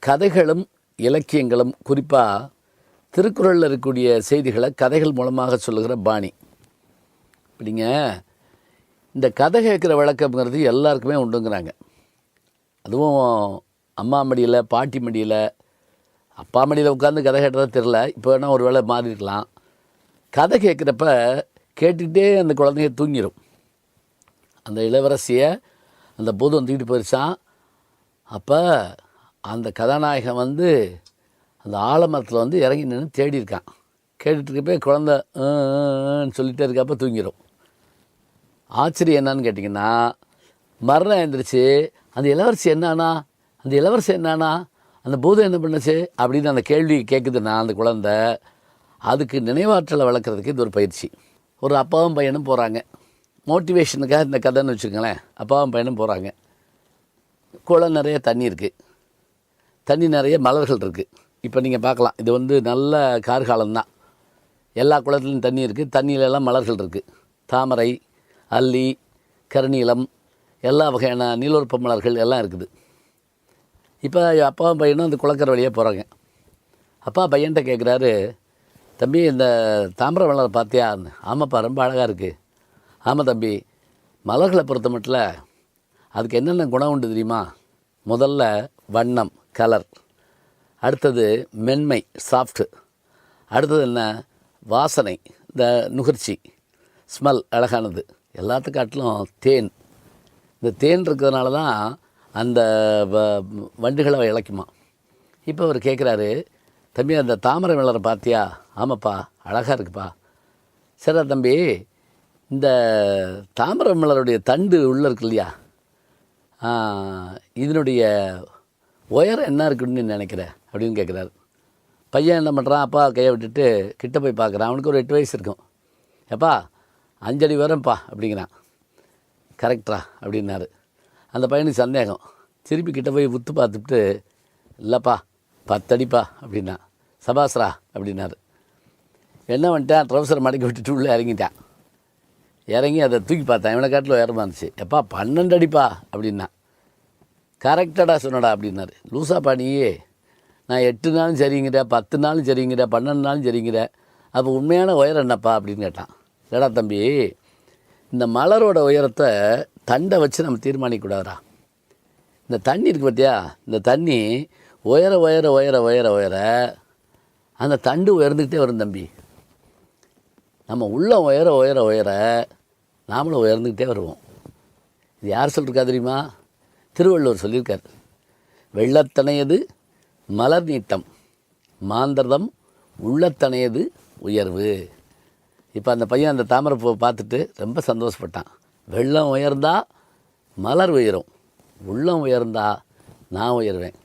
கதைகளும் இலக்கியங்களும் குறிப்பாக திருக்குறளில் இருக்கக்கூடிய செய்திகளை கதைகள் மூலமாக சொல்லுகிற பாணி. இப்படிங்க இந்த கதை கேட்குற வழக்கம்ங்கிறது எல்லாருக்குமே உண்டுங்கிறாங்க. அதுவும் அம்மா மடியில், பாட்டி மடியில், அப்பா மடியில் உட்காந்து கதை கேட்டதா தெரில. இப்போ வேணால் ஒரு வேளை மாறி இருக்கலாம். கதை கேட்குறப்ப கேட்டுக்கிட்டே அந்த குழந்தைங்க தூங்கிடும். அந்த இளவரசியை அந்த பூதம் தூக்கிட்டு போயிடுச்சான். அப்போ அந்த கதாநாயகன் அந்த ஆலமரத்தில் இறங்கி நின்று தேடி இருக்கான். கேட்டுட்டு இருக்கப்போ குழந்தை சொல்லிகிட்டே இருக்கப்போ தூங்கிடும். ஆச்சரியம் என்னன்னு கேட்டிங்கன்னா, மரணம் எழுந்திரிச்சு அந்த இளவரசி என்னானா, அந்த இளவரசி என்னானா, அந்த பூதம் என்ன பண்ணுச்சு அப்படின்னு அந்த கேள்வி கேட்குதுன்னா அந்த குழந்தை, அதுக்கு நினைவாற்றலை வளர்க்குறதுக்கு இது ஒரு பயிற்சி. ஒரு அப்பாவும் பையனும் போகிறாங்க. மோட்டிவேஷனுக்காக இந்த கதைன்னு வச்சுக்கோங்களேன். அப்பாவும் பையனும் போகிறாங்க. குளம் நிறைய தண்ணி இருக்குது, தண்ணி நிறைய மலர்கள் இருக்குது. இப்போ நீங்கள் பார்க்கலாம், இது நல்ல கார்காலம்தான். எல்லா குளத்துலையும் தண்ணி இருக்குது. தண்ணியிலெல்லாம் மலர்கள் இருக்குது. தாமரை, அல்லி, கருநீலம், எல்லா வகையான நீலோற்ப மலர்கள் எல்லாம் இருக்குது. இப்போ அப்பாவும் பையனும் அந்த குளக்கரை வழியாக போகிறாங்க. அப்பா பையன்கிட்ட கேட்குறாரு, தம்பி இந்த தாமரை மலர் பார்த்தியா? ஆமாப்பா, ரொம்ப அழகாக இருக்குது. ஆமாம் தம்பி, மலர்களை பொறுத்த மட்டும் அதுக்கு என்னென்ன குணம் உண்டு தெரியுமா? முதல்ல வண்ணம், கலர். அடுத்தது மென்மை, சாஃப்ட்டு. அடுத்தது என்ன? வாசனை, இந்த நுகர்ச்சி, ஸ்மெல், அழகானது. எல்லாத்துக்காட்டிலும் தேன். இந்த தேன் இருக்கிறதுனால தான் அந்த வண்டுகளை இழைக்குமா. இப்போ அவர் கேட்குறாரு, தம்பி அந்த தாமரை மலரை பார்த்தியா? ஆமாப்பா, அழகாக இருக்குப்பா. சரி தம்பி, இந்த தாமரை மலருடைய தண்டு உள்ளே இருக்கு இல்லையா, இதனுடைய உயரம் என்ன இருக்குன்னு நினைக்கிற அப்படின்னு கேட்குறாரு. பையன் என்ன பண்ணுறான், அப்பா கையை விட்டுட்டு கிட்ட போய் பார்க்குறான். அவனுக்கு ஒரு 8 வயசு இருக்கும். எப்பா 5 அடி வரேன்ப்பா அப்படிங்கிறான். கரெக்டா அப்படின்னாரு. அந்த பையனுக்கு சந்தேகம். திருப்பி கிட்ட போய் உத்து பார்த்துட்டு, இல்லைப்பா 10 அடிப்பா அப்படின்னா. சபாஸ்ரா அப்படின்னாரு. என்ன பண்ணிட்டான், ட்ரௌசரை மடக்கி விட்டுட்டு உள்ளே இறங்கிட்டான். இறங்கி அதை தூக்கி பார்த்தான். இவனை காட்டில் உயரமாக இருந்துச்சு. எப்பா 12 அடிப்பா அப்படின்னா. கரெக்டாடா சொன்னடா அப்படின்னாரு. லூசாப்பா நீயே, நான் 8 நாளும் சரிங்கிற, 10 நாளும் சரிங்கிற, 12 நாளும் சரிங்கிற, அப்போ உண்மையான உயரம் என்னப்பா அப்படின்னு கேட்டான். ஏடா தம்பி, இந்த மலரோட உயரத்தை தண்டை வச்சு நம்ம தீர்மானிக்கக்கூடாதா. இந்த தண்ணி இருக்குது பார்த்தியா, இந்த தண்ணி உயர உயர உயர உயர உயர அந்த தண்டு உயர்ந்துக்கிட்டே வரும் தம்பி. நம்ம உள்ள உயர உயர உயர நாமளும் உயர்ந்துக்கிட்டே வருவோம். இது யார் சொல்லியிருக்கா தெரியுமா? திருவள்ளுவர் சொல்லியிருக்கார். வெள்ளத்தனையது மலர் நீட்டம், மாந்தர்தம் உள்ளத்தனையது உயர்வு. இப்போ அந்த பையன் அந்த தாமரை பூவை பார்த்துட்டு ரொம்ப சந்தோஷப்பட்டான். வெள்ளம் உயர்ந்தா மலர் உயரும், உள்ளம் உயர்ந்தா நான் உயர்வேன்.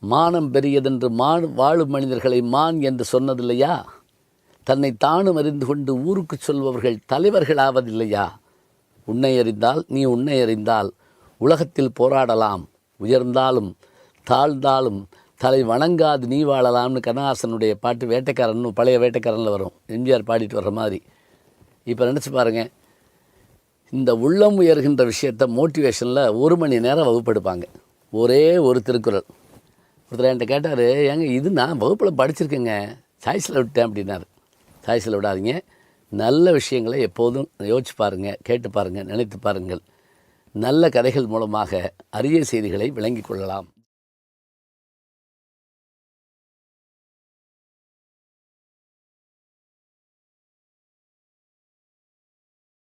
மானம் பெரியதென்று வாழும் மனிதர்களை மான் என்று சொன்னதில்லையா? தன்னை தானும் அறிந்து கொண்டு ஊருக்கு சொல்பவர்கள் தலைவர்கள் ஆவதில்லையா? உன்னை அறிந்தால் நீ உன்னை அறிந்தால் உலகத்தில் போராடலாம், உயர்ந்தாலும் தாழ்ந்தாலும் தலை வணங்காது நீ வாழலாம்னு கண்ணதாசனுடைய பாட்டு வேட்டைக்காரன், பழைய வேட்டைக்காரனில் வரும். எம்ஜிஆர் பாடிட்டு வர்ற மாதிரி. இப்போ நினச்சி பாருங்கள், இந்த உள்ளம் உயர்கின்ற விஷயத்தை மோட்டிவேஷனில் 1 மணி நேரம் வகுப்பெடுப்பாங்க. ஒரே ஒரு திருக்குறள். ஒருத்தர் என்கிட்ட கேட்டார், ஏங்க இது நான் வகுப்பில் படிச்சிருக்கேங்க, சாய்ஸில் விட்டேன் அப்படின்னாரு. சாய்ஸில் விடாதீங்க. நல்ல விஷயங்களை எப்போதும் யோசிச்சு பாருங்கள், கேட்டு பாருங்கள், நினைத்து பாருங்கள். நல்ல கதைகள் மூலமாக அரிய செய்திகளை விளங்கிக் கொள்ளலாம்.